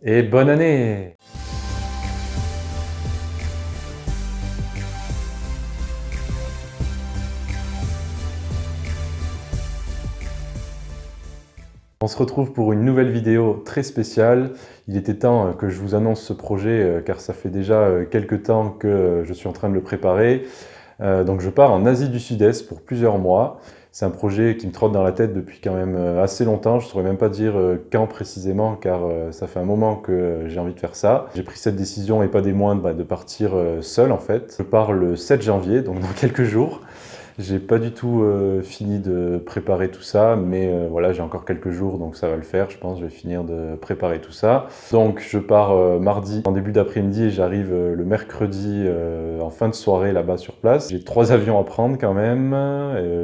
et bonne année! On se retrouve pour une nouvelle vidéo très spéciale. Il était temps que je vous annonce ce projet car ça fait déjà quelques temps que je suis en train de le préparer. Donc je pars en Asie du Sud-Est pour plusieurs mois. C'est un projet qui me trotte dans la tête depuis quand même assez longtemps. Je ne saurais même pas dire quand précisément car ça fait un moment que j'ai envie de faire ça. J'ai pris cette décision et pas des moindres de partir seul en fait. Je pars le 7 janvier, donc dans quelques jours. J'ai pas du tout fini de préparer tout ça, mais voilà, j'ai encore quelques jours, donc ça va le faire, je pense. Je vais finir de préparer tout ça. Donc je pars mardi en début d'après-midi et j'arrive le mercredi en fin de soirée là-bas sur place. J'ai 3 avions à prendre quand même,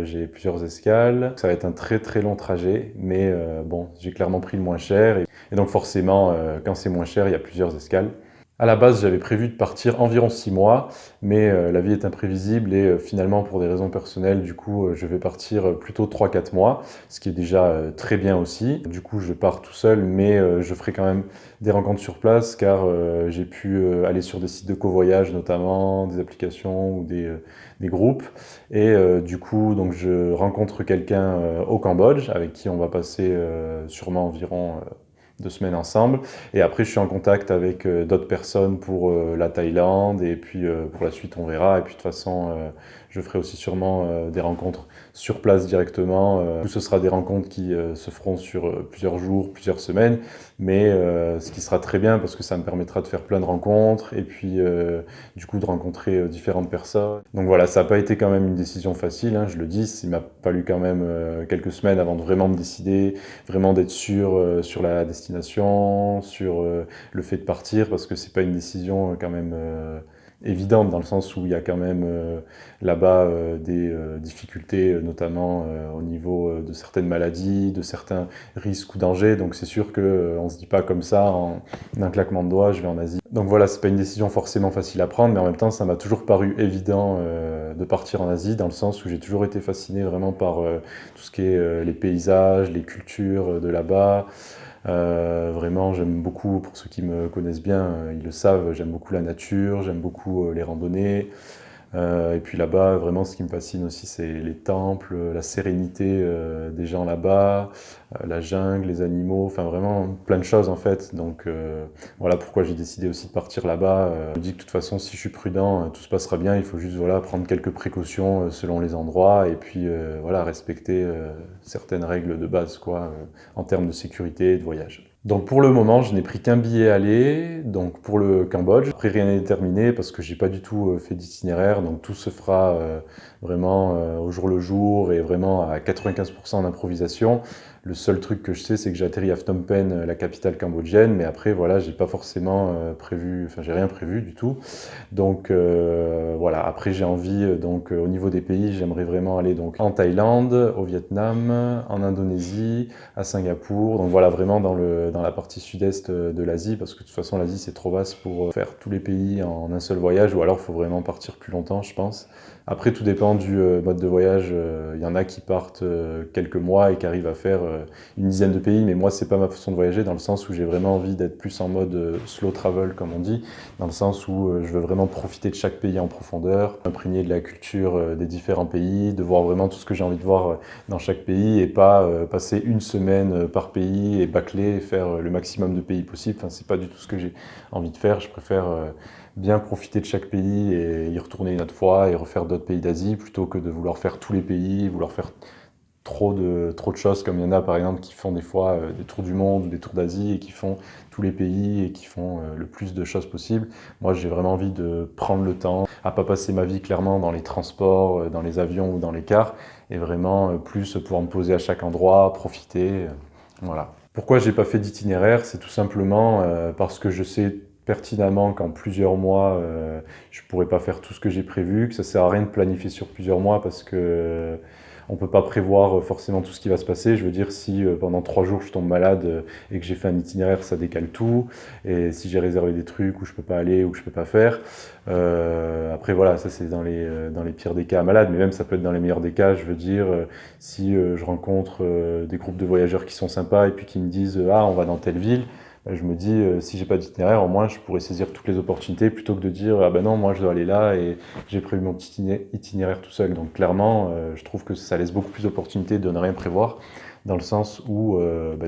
j'ai plusieurs escales. Ça va être un très très long trajet, mais bon, j'ai clairement pris le moins cher. Et donc forcément, quand c'est moins cher, il y a plusieurs escales. À la base, j'avais prévu de partir environ 6 mois, mais la vie est imprévisible et finalement, pour des raisons personnelles, du coup, je vais partir plutôt 3-4 mois, ce qui est déjà très bien aussi. Du coup, je pars tout seul, mais je ferai quand même des rencontres sur place car j'ai pu aller sur des sites de covoyage notamment, des applications ou des groupes. Et du coup, donc, je rencontre quelqu'un au Cambodge avec qui on va passer sûrement environ 2 semaines ensemble. Et après, je suis en contact avec d'autres personnes pour la Thaïlande. Et puis, pour la suite, on verra. Et puis, de toute façon, je ferai aussi sûrement des rencontres sur place directement. Ce sera des rencontres qui se feront sur plusieurs jours, plusieurs semaines. Mais ce qui sera très bien parce que ça me permettra de faire plein de rencontres. Et puis, du coup, de rencontrer différentes personnes. Donc voilà, ça n'a pas été quand même une décision facile, hein, je le dis. Il m'a fallu quand même quelques semaines avant de vraiment me décider, vraiment d'être sûr sur la destination, sur le fait de partir, parce que c'est pas une décision quand même évidente, dans le sens où il y a quand même là-bas des difficultés, notamment au niveau de certaines maladies, de certains risques ou dangers. Donc c'est sûr que on se dit pas comme ça en un claquement de doigts, je vais en Asie. Donc voilà, c'est pas une décision forcément facile à prendre, mais en même temps, ça m'a toujours paru évident de partir en Asie, dans le sens où j'ai toujours été fasciné vraiment par tout ce qui est les paysages, les cultures de là-bas. Vraiment, j'aime beaucoup, pour ceux qui me connaissent bien, ils le savent, j'aime beaucoup la nature, j'aime beaucoup les randonnées. Et puis là-bas, vraiment, ce qui me fascine aussi, c'est les temples, la sérénité des gens là-bas, la jungle, les animaux, enfin vraiment plein de choses en fait. Donc voilà pourquoi j'ai décidé aussi de partir là-bas. Je me dis que de toute façon, si je suis prudent, tout se passera bien. Il faut juste voilà, prendre quelques précautions selon les endroits et puis voilà, respecter certaines règles de base quoi, en termes de sécurité et de voyage. Donc pour le moment, je n'ai pris qu'un billet aller, donc pour le Cambodge. Après, rien n'est déterminé parce que j'ai pas du tout fait d'itinéraire, donc tout se fera vraiment au jour le jour et vraiment à 95% en improvisation. Le seul truc que je sais, c'est que j'atterris à Phnom Penh, la capitale cambodgienne, mais après, voilà, j'ai pas forcément prévu, enfin, j'ai rien prévu du tout. Donc voilà, après j'ai envie, donc au niveau des pays, j'aimerais vraiment aller donc en Thaïlande, au Vietnam, en Indonésie, à Singapour. Donc voilà, vraiment dans la partie sud-est de l'Asie, parce que de toute façon l'Asie c'est trop vaste pour faire tous les pays en un seul voyage, ou alors il faut vraiment partir plus longtemps, je pense. Après, tout dépend du mode de voyage. Il y en a qui partent quelques mois et qui arrivent à faire une dizaine de pays, mais moi, c'est pas ma façon de voyager, dans le sens où j'ai vraiment envie d'être plus en mode slow travel, comme on dit, dans le sens où je veux vraiment profiter de chaque pays en profondeur, m'imprégner de la culture des différents pays, de voir vraiment tout ce que j'ai envie de voir dans chaque pays, et pas passer une semaine par pays et bâcler, et faire le maximum de pays possible. Enfin, c'est pas du tout ce que j'ai envie de faire. Je préfère bien profiter de chaque pays et y retourner une autre fois et refaire d'autres pays d'Asie plutôt que de vouloir faire tous les pays, vouloir faire trop de choses comme il y en a par exemple qui font des fois des tours du monde ou des tours d'Asie et qui font tous les pays et qui font le plus de choses possible. Moi j'ai vraiment envie de prendre le temps, à pas passer ma vie clairement dans les transports, dans les avions ou dans les cars et vraiment plus pouvoir me poser à chaque endroit, profiter, voilà. Pourquoi j'ai pas fait d'itinéraire? C'est tout simplement parce que je sais pertinemment qu'en plusieurs mois, je pourrais pas faire tout ce que j'ai prévu, que ça sert à rien de planifier sur plusieurs mois parce que on peut pas prévoir forcément tout ce qui va se passer. Je veux dire, si pendant 3 jours je tombe malade et que j'ai fait un itinéraire, ça décale tout. Et si j'ai réservé des trucs où je peux pas aller ou que je peux pas faire. Après voilà, ça c'est dans les pires des cas malades, mais même ça peut être dans les meilleurs des cas. Je veux dire, si je rencontre des groupes de voyageurs qui sont sympas et puis qui me disent ah on va dans telle ville. je me dis, si j'ai pas d'itinéraire, au moins je pourrais saisir toutes les opportunités plutôt que de dire, ah ben non, moi je dois aller là et j'ai prévu mon petit itinéraire tout seul. Donc clairement, je trouve que ça laisse beaucoup plus d'opportunités de ne rien prévoir, dans le sens où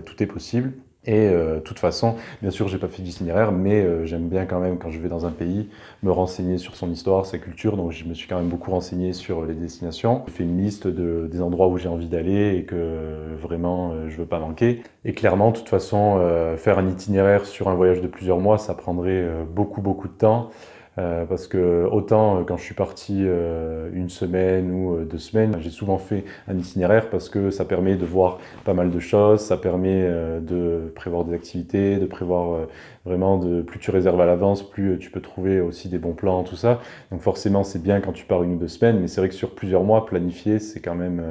tout est possible. Et de toute façon, bien sûr, j'ai pas fait d'itinéraire, mais j'aime bien quand même, quand je vais dans un pays, me renseigner sur son histoire, sa culture. Donc je me suis quand même beaucoup renseigné sur les destinations. J'ai fait une liste des endroits où j'ai envie d'aller et que vraiment je veux pas manquer. Et clairement, de toute façon, faire un itinéraire sur un voyage de plusieurs mois, ça prendrait beaucoup de temps. Parce que autant quand je suis parti une semaine ou 2 semaines, j'ai souvent fait un itinéraire parce que ça permet de voir pas mal de choses, ça permet de prévoir des activités, de prévoir vraiment, plus tu réserves à l'avance, plus tu peux trouver aussi des bons plans, tout ça. Donc forcément c'est bien quand tu pars 1 ou 2 semaines, mais c'est vrai que sur plusieurs mois, planifier c'est quand même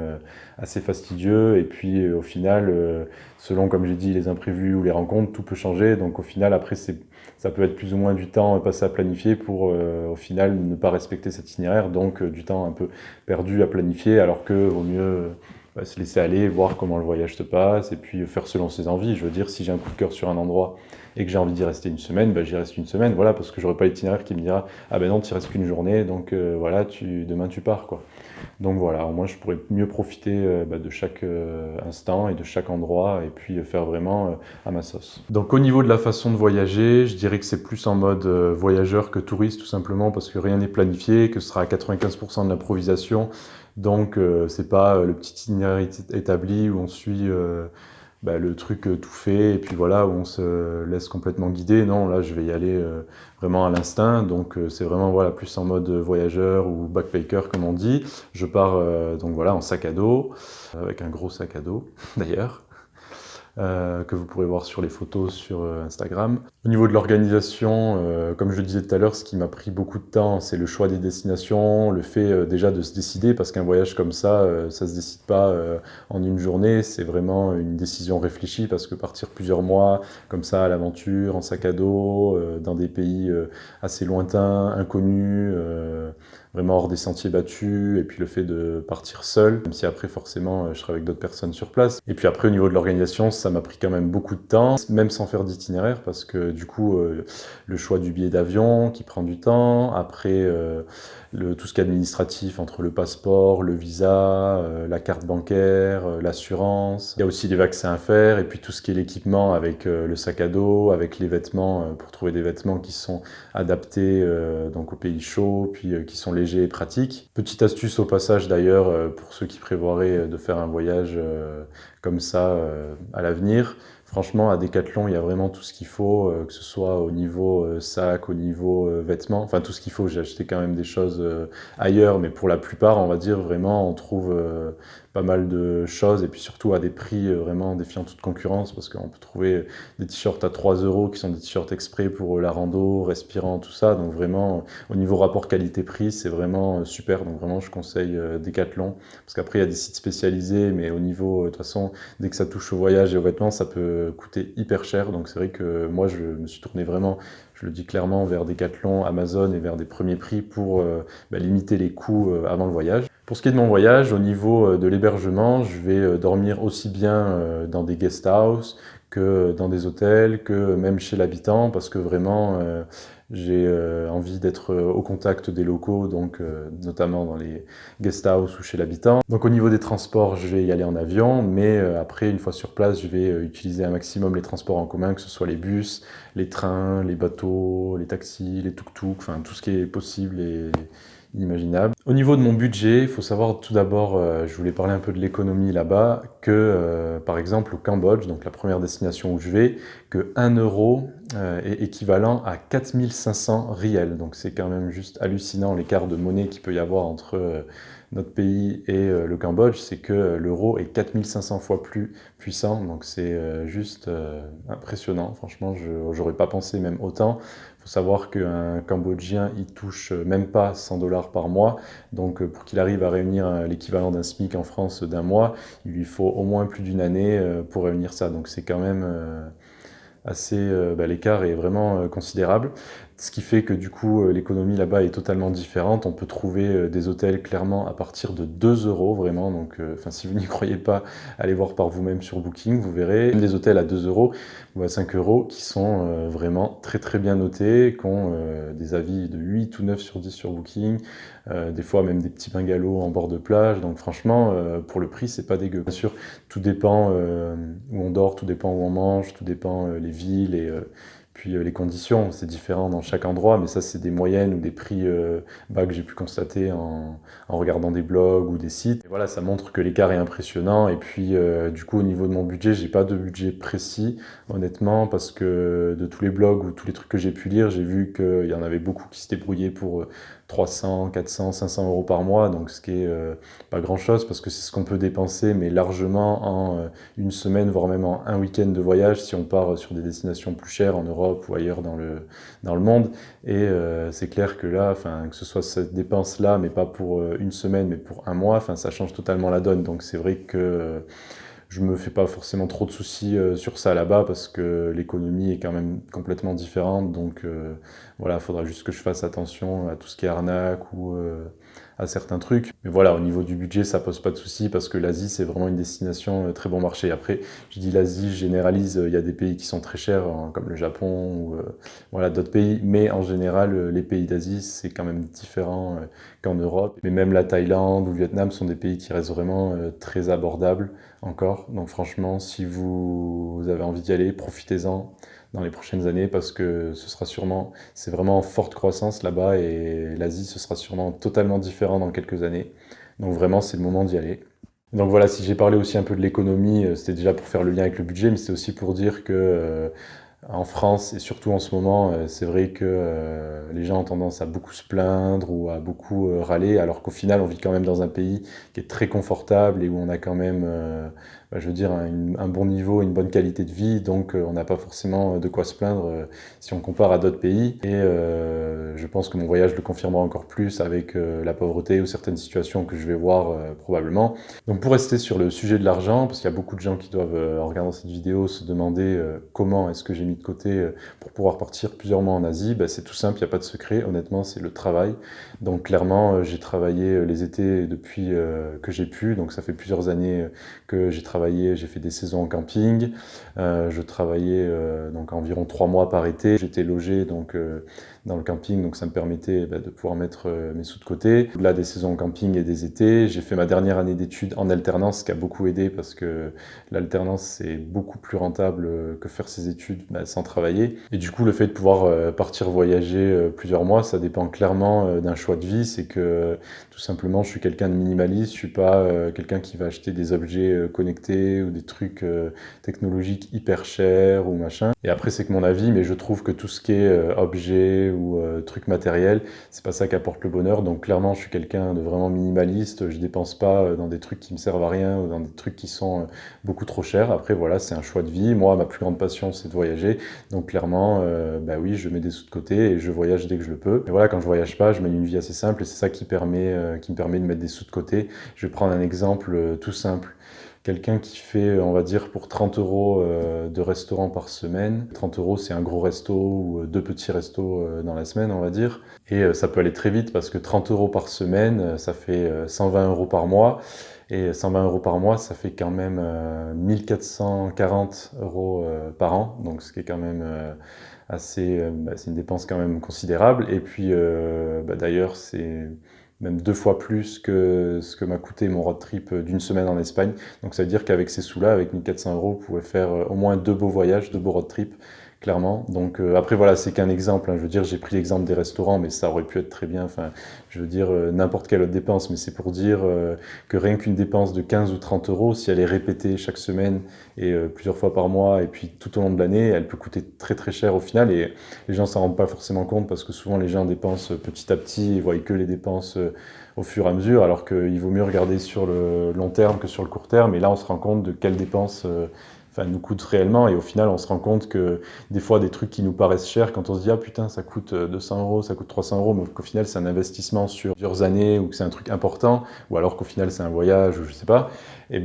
assez fastidieux. Et puis au final, selon comme j'ai dit les imprévus ou les rencontres, tout peut changer. Donc au final après ça peut être plus ou moins du temps passé à planifier pour au final ne pas respecter cet itinéraire, donc du temps un peu perdu à planifier, alors que vaut mieux se laisser aller, voir comment le voyage se passe, et puis faire selon ses envies. Je veux dire, si j'ai un coup de cœur sur un endroit et que j'ai envie d'y rester 1 semaine, j'y reste 1 semaine, voilà, parce que j'aurai pas l'itinéraire qui me dira ah ben non, tu restes qu'une journée, donc voilà, demain tu pars, quoi. Donc voilà, au moins je pourrais mieux profiter de chaque instant et de chaque endroit, et puis faire vraiment à ma sauce. Donc au niveau de la façon de voyager, je dirais que c'est plus en mode voyageur que touriste, tout simplement parce que rien n'est planifié, que ce sera à 95% de l'improvisation. Donc c'est pas le petit itinéraire établi où on suit le truc tout fait et puis voilà, où on se laisse complètement guider. Non, là je vais y aller vraiment à l'instinct. Donc c'est vraiment voilà, plus en mode voyageur ou backpacker comme on dit. Je pars donc voilà en sac à dos, avec un gros sac à dos d'ailleurs. Que vous pourrez voir sur les photos sur Instagram. Au niveau de l'organisation, comme je le disais tout à l'heure, ce qui m'a pris beaucoup de temps, c'est le choix des destinations, le fait déjà de se décider, parce qu'un voyage comme ça se décide pas en une journée, c'est vraiment une décision réfléchie, parce que partir plusieurs mois comme ça à l'aventure, en sac à dos, dans des pays assez lointains, inconnus, vraiment hors des sentiers battus, et puis le fait de partir seul, même si après forcément je serai avec d'autres personnes sur place. Et puis après au niveau de l'organisation, ça m'a pris quand même beaucoup de temps, même sans faire d'itinéraire, parce que du coup le choix du billet d'avion qui prend du temps, après tout ce qui est administratif entre le passeport, le visa, la carte bancaire, l'assurance. Il y a aussi les vaccins à faire, et puis tout ce qui est l'équipement avec le sac à dos, avec les vêtements, pour trouver des vêtements qui sont adaptés donc aux pays chauds, puis qui sont légers et pratiques. Petite astuce au passage d'ailleurs, pour ceux qui prévoiraient de faire un voyage comme ça à l'avenir. Franchement, à Decathlon, il y a vraiment tout ce qu'il faut, que ce soit au niveau sac, au niveau vêtements, enfin tout ce qu'il faut. J'ai acheté quand même des choses ailleurs, mais pour la plupart, on va dire vraiment, on trouve pas mal de choses, et puis surtout à des prix vraiment défiant toute concurrence, parce qu'on peut trouver des t-shirts à 3 euros qui sont des t-shirts exprès pour la rando, respirant, tout ça. Donc vraiment, au niveau rapport qualité-prix, c'est vraiment super. Donc vraiment, je conseille Decathlon, parce qu'après, il y a des sites spécialisés, mais au niveau, de toute façon, dès que ça touche au voyage et aux vêtements, ça peut coûter hyper cher. Donc c'est vrai que moi, je me suis tourné vraiment, je le dis clairement, vers Decathlon, Amazon et vers des premiers prix pour limiter les coûts avant le voyage. Pour ce qui est de mon voyage, au niveau de l'hébergement, je vais dormir aussi bien dans des guest house que dans des hôtels, que même chez l'habitant, parce que vraiment j'ai envie d'être au contact des locaux, donc notamment dans les guest house ou chez l'habitant. Donc au niveau des transports, je vais y aller en avion, mais après, une fois sur place, je vais utiliser un maximum les transports en commun, que ce soit les bus, les trains, les bateaux, les taxis, les tuk-tuk, enfin tout ce qui est possible et inimaginable. Au niveau de mon budget, il faut savoir tout d'abord, je voulais parler un peu de l'économie là-bas, que par exemple au Cambodge, donc la première destination où je vais, que 1 euro est équivalent à 4500 riels. Donc c'est quand même juste hallucinant l'écart de monnaie qu'il peut y avoir entre notre pays et le Cambodge, c'est que l'euro est 4500 fois plus puissant, donc c'est juste impressionnant. Franchement, j'aurais pas pensé même autant. Il faut savoir qu'un Cambodgien, il touche même pas 100 dollars par mois, donc pour qu'il arrive à réunir l'équivalent d'un SMIC en France d'un mois, il lui faut au moins plus d'une année pour réunir ça, donc c'est quand même assez, l'écart est vraiment considérable. Ce qui fait que du coup, l'économie là-bas est totalement différente. On peut trouver des hôtels clairement à partir de 2 euros vraiment. Donc, si vous n'y croyez pas, allez voir par vous-même sur Booking, vous verrez. Même des hôtels à 2 euros ou à 5 euros qui sont vraiment très très bien notés, qui ont des avis de 8 ou 9 sur 10 sur Booking. Des fois même des petits bungalows en bord de plage. Donc franchement, pour le prix, c'est pas dégueu. Bien sûr, tout dépend où on dort, tout dépend où on mange, tout dépend les villes et puis les conditions, c'est différent dans chaque endroit, mais ça c'est des moyennes ou des prix bas que j'ai pu constater en regardant des blogs ou des sites. Et voilà, ça montre que l'écart est impressionnant. Et puis du coup au niveau de mon budget, j'ai pas de budget précis, honnêtement, parce que de tous les blogs ou tous les trucs que j'ai pu lire, j'ai vu qu'il y en avait beaucoup qui se débrouillaient pour 300, 400, 500 euros par mois, donc ce qui est pas grand chose parce que c'est ce qu'on peut dépenser, mais largement en une semaine, voire même en un week-end de voyage si on part sur des destinations plus chères en Europe ou ailleurs dans le monde. Et c'est clair que là, que ce soit cette dépense-là, mais pas pour une semaine, mais pour un mois, ça change totalement la donne. Donc c'est vrai que je me fais pas forcément trop de soucis sur ça là-bas parce que l'économie est quand même complètement différente. Donc voilà, il faudra juste que je fasse attention à tout ce qui est arnaque ou à certains trucs. Mais voilà, au niveau du budget, ça pose pas de soucis parce que l'Asie, c'est vraiment une destination très bon marché. Après, je dis l'Asie, je généralise, il y a des pays qui sont très chers, hein, comme le Japon ou voilà, d'autres pays. Mais en général, les pays d'Asie, c'est quand même différent qu'en Europe. Mais même la Thaïlande ou le Vietnam sont des pays qui restent vraiment très abordables encore. Donc franchement, si vous avez envie d'y aller, profitez-en dans les prochaines années parce que c'est vraiment en forte croissance là-bas et l'Asie, ce sera sûrement totalement différent dans quelques années. Donc vraiment, c'est le moment d'y aller. Donc voilà, si j'ai parlé aussi un peu de l'économie, c'était déjà pour faire le lien avec le budget, mais c'est aussi pour dire que en France, et surtout en ce moment, c'est vrai que les gens ont tendance à beaucoup se plaindre ou à beaucoup râler, alors qu'au final, on vit quand même dans un pays qui est très confortable et où on a quand même, je veux dire, un bon niveau, une bonne qualité de vie, donc on n'a pas forcément de quoi se plaindre si on compare à d'autres pays. Et je pense que mon voyage le confirmera encore plus avec la pauvreté ou certaines situations que je vais voir probablement. Donc pour rester sur le sujet de l'argent, parce qu'il y a beaucoup de gens qui doivent, en regardant cette vidéo, se demander comment est-ce que j'ai mis de côté pour pouvoir partir plusieurs mois en Asie, c'est tout simple, il n'y a pas de secret, honnêtement, c'est le travail. Donc clairement, j'ai travaillé les étés depuis que j'ai pu, donc ça fait plusieurs années que j'ai travaillé, j'ai fait des saisons en camping, je travaillais donc environ 3 mois par été, j'étais logé donc dans le camping, donc ça me permettait de pouvoir mettre mes sous de côté. Au-delà des saisons en camping et des étés, j'ai fait ma dernière année d'études en alternance, ce qui a beaucoup aidé parce que l'alternance c'est beaucoup plus rentable que faire ses études sans travailler. Et du coup, le fait de pouvoir partir voyager plusieurs mois, ça dépend clairement d'un choix de vie. C'est que tout simplement, je suis quelqu'un de minimaliste, je suis pas quelqu'un qui va acheter des objets connectés ou des trucs technologiques hyper chers ou machin. Et après, c'est que mon avis, mais je trouve que tout ce qui est objet ou trucs matériels, c'est pas ça qui apporte le bonheur. Donc clairement, je suis quelqu'un de vraiment minimaliste. Je dépense pas dans des trucs qui me servent à rien ou dans des trucs qui sont beaucoup trop chers. Après, voilà, c'est un choix de vie. Moi, ma plus grande passion, c'est de voyager. Donc clairement, oui, je mets des sous de côté et je voyage dès que je le peux. Et voilà, quand je voyage pas, je mène une vie assez simple et c'est ça qui me permet de mettre des sous de côté. Je vais prendre un exemple tout simple. Quelqu'un qui fait, on va dire, pour 30 euros de restaurant par semaine. 30 euros, c'est un gros resto ou deux petits restos dans la semaine, on va dire. Et ça peut aller très vite parce que 30 euros par semaine, ça fait 120 euros par mois. Et 120 euros par mois, ça fait quand même 1440 euros par an. Donc ce qui est quand même c'est une dépense quand même considérable. Et puis d'ailleurs, c'est même 2 fois plus que ce que m'a coûté mon road trip d'une semaine en Espagne. Donc ça veut dire qu'avec ces sous-là, avec 1400 euros, vous pouvez faire au moins 2 beaux voyages, 2 beaux road trips, clairement. Donc après voilà, c'est qu'un exemple, hein. Je veux dire, j'ai pris l'exemple des restaurants, mais ça aurait pu être très bien, je veux dire, n'importe quelle autre dépense, mais c'est pour dire que rien qu'une dépense de 15 ou 30 euros, si elle est répétée chaque semaine et plusieurs fois par mois, et puis tout au long de l'année, elle peut coûter très très cher au final, et les gens s'en rendent pas forcément compte, parce que souvent les gens dépensent petit à petit, et voient que les dépenses au fur et à mesure, alors qu'il vaut mieux regarder sur le long terme que sur le court terme, et là on se rend compte de quelles dépenses nous coûtent réellement, et au final on se rend compte que des fois des trucs qui nous paraissent chers, quand on se dit ah putain ça coûte 200 €, ça coûte 300 €, mais qu'au final c'est un investissement sur plusieurs années, ou que c'est un truc important, ou alors qu'au final c'est un voyage, ou je sais pas, et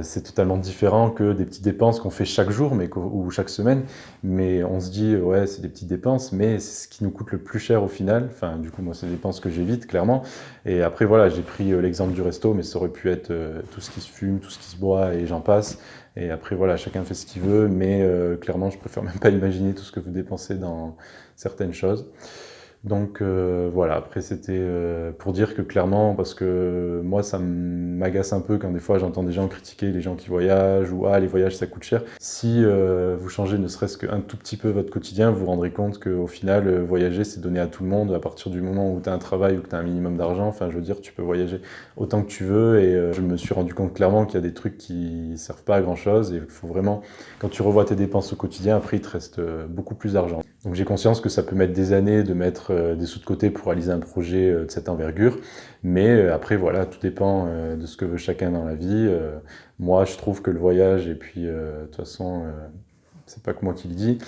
c'est totalement différent que des petites dépenses qu'on fait chaque jour ou chaque semaine, mais on se dit ouais c'est des petites dépenses, mais c'est ce qui nous coûte le plus cher au final. Enfin du coup moi c'est des dépenses que j'évite clairement. Et après voilà, j'ai pris l'exemple du resto, mais ça aurait pu être tout ce qui se fume, tout ce qui se boit, et j'en passe. Et après voilà, chacun fait ce qu'il veut, mais clairement je préfère même pas imaginer tout ce que vous dépensez dans certaines choses. Donc voilà, après c'était pour dire que clairement, parce que moi ça m'agace un peu quand des fois j'entends des gens critiquer les gens qui voyagent, ou ah les voyages ça coûte cher. Si vous changez ne serait-ce qu'un tout petit peu votre quotidien, vous vous rendrez compte qu'au final voyager c'est donné à tout le monde à partir du moment où tu as un travail ou que tu as un minimum d'argent. Enfin je veux dire, tu peux voyager autant que tu veux, et je me suis rendu compte clairement qu'il y a des trucs qui servent pas à grand chose, et il faut vraiment, quand tu revois tes dépenses au quotidien, après il te reste beaucoup plus d'argent. Donc j'ai conscience que ça peut mettre des années de mettre des sous de côté pour réaliser un projet de cette envergure, mais après voilà, tout dépend de ce que veut chacun dans la vie. Moi je trouve que le voyage, et puis de toute façon c'est pas que moi qui le dis,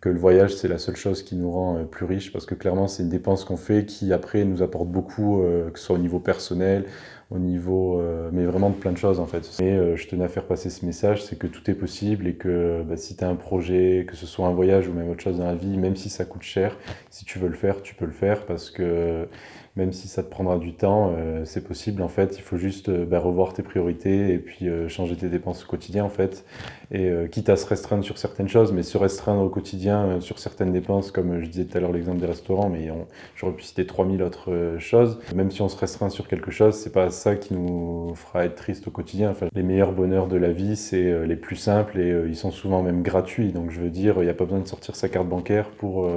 que le voyage c'est la seule chose qui nous rend plus riches, parce que clairement c'est une dépense qu'on fait qui après nous apporte beaucoup, que ce soit au niveau personnel, au niveau, mais vraiment de plein de choses en fait. Mais je tenais à faire passer ce message, c'est que tout est possible, et que si tu as un projet, que ce soit un voyage ou même autre chose dans la vie, même si ça coûte cher, si tu veux le faire, tu peux le faire, parce que même si ça te prendra du temps, c'est possible en fait. Il faut juste revoir tes priorités, et puis changer tes dépenses au quotidien en fait. Et quitte à se restreindre sur certaines choses, mais se restreindre au quotidien sur certaines dépenses, comme je disais tout à l'heure l'exemple des restaurants, mais j'aurais pu citer 3000 autres choses. Même si on se restreint sur quelque chose, c'est pas ça qui nous fera être triste au quotidien. Enfin, les meilleurs bonheurs de la vie, c'est les plus simples, et ils sont souvent même gratuits. Donc je veux dire, il n'y a pas besoin de sortir sa carte bancaire pour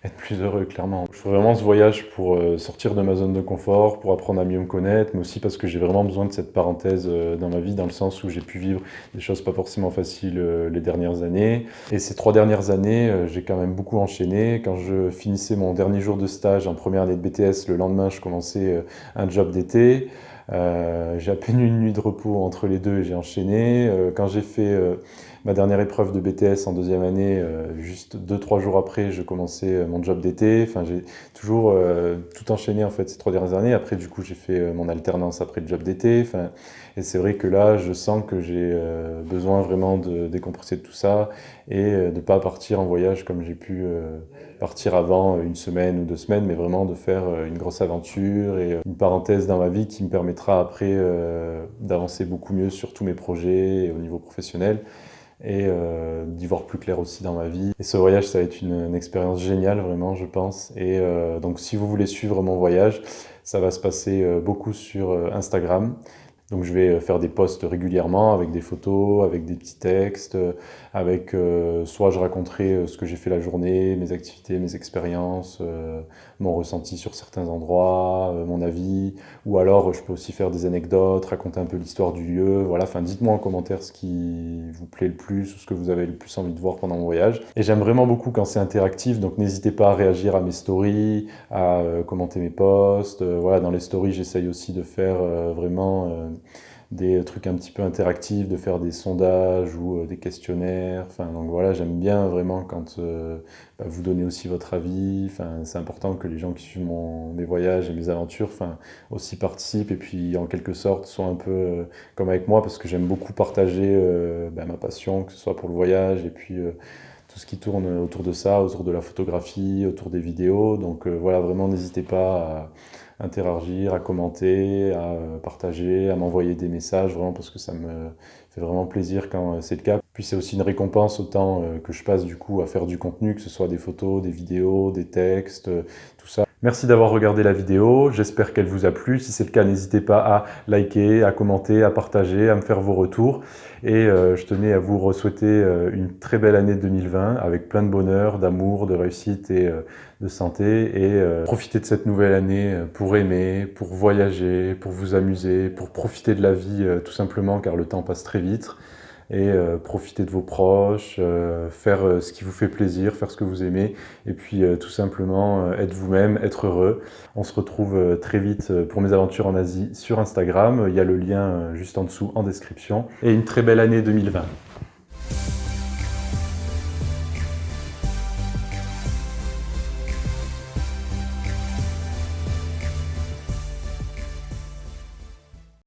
être plus heureux, clairement. Je fais vraiment ce voyage pour sortir de ma zone de confort, pour apprendre à mieux me connaître, mais aussi parce que j'ai vraiment besoin de cette parenthèse dans ma vie, dans le sens où j'ai pu vivre des choses pas forcément faciles les dernières années. Et ces 3 dernières années, j'ai quand même beaucoup enchaîné. Quand je finissais mon dernier jour de stage en première année de BTS, le lendemain je commençais un job d'été. J'ai à peine une nuit de repos entre les deux, et j'ai enchaîné. Quand j'ai fait ma dernière épreuve de BTS en deuxième année, juste 2-3 jours après, je commençais mon job d'été. Enfin, j'ai toujours tout enchaîné en fait ces 3 dernières années. Après, du coup, j'ai fait mon alternance après le job d'été. Enfin, et c'est vrai que là, je sens que j'ai besoin vraiment de décompresser de tout ça, et de ne pas partir en voyage comme j'ai pu partir avant, une semaine ou 2 semaines, mais vraiment de faire une grosse aventure, et une parenthèse dans ma vie qui me permettra après d'avancer beaucoup mieux sur tous mes projets et au niveau professionnel, et d'y voir plus clair aussi dans ma vie. Et ce voyage, ça va être une expérience géniale, vraiment, je pense. Et donc, si vous voulez suivre mon voyage, ça va se passer beaucoup sur Instagram. Donc je vais faire des posts régulièrement avec des photos, avec des petits textes, avec soit je raconterai ce que j'ai fait la journée, mes activités, mes expériences, mon ressenti sur certains endroits, mon avis, ou alors je peux aussi faire des anecdotes, raconter un peu l'histoire du lieu. Voilà, enfin dites-moi en commentaire ce qui vous plaît le plus, ou ce que vous avez le plus envie de voir pendant mon voyage. Et j'aime vraiment beaucoup quand c'est interactif, donc n'hésitez pas à réagir à mes stories, à commenter mes posts. Voilà, dans les stories, j'essaye aussi de faire vraiment des trucs un petit peu interactifs, de faire des sondages ou des questionnaires. Enfin, donc voilà, j'aime bien vraiment quand vous donnez aussi votre avis. Enfin, c'est important que les gens qui suivent mes voyages et mes aventures, enfin, aussi participent, et puis en quelque sorte soient un peu comme avec moi, parce que j'aime beaucoup partager ma passion, que ce soit pour le voyage, et puis tout ce qui tourne autour de ça, autour de la photographie, autour des vidéos. Donc voilà, vraiment n'hésitez pas à interagir, à commenter, à partager, à m'envoyer des messages, vraiment, parce que ça me fait vraiment plaisir quand c'est le cas. Puis c'est aussi une récompense autant que je passe du coup à faire du contenu, que ce soit des photos, des vidéos, des textes, tout ça. Merci d'avoir regardé la vidéo, j'espère qu'elle vous a plu. Si c'est le cas, n'hésitez pas à liker, à commenter, à partager, à me faire vos retours. Et je tenais à vous souhaiter une très belle année 2020, avec plein de bonheur, d'amour, de réussite et de santé. Et profitez de cette nouvelle année pour aimer, pour voyager, pour vous amuser, pour profiter de la vie tout simplement, car le temps passe très vite. Et profiter de vos proches, faire ce qui vous fait plaisir, faire ce que vous aimez, et puis tout simplement être vous-même, être heureux. On se retrouve très vite pour mes aventures en Asie sur Instagram, il y a le lien juste en dessous en description, et une très belle année 2020.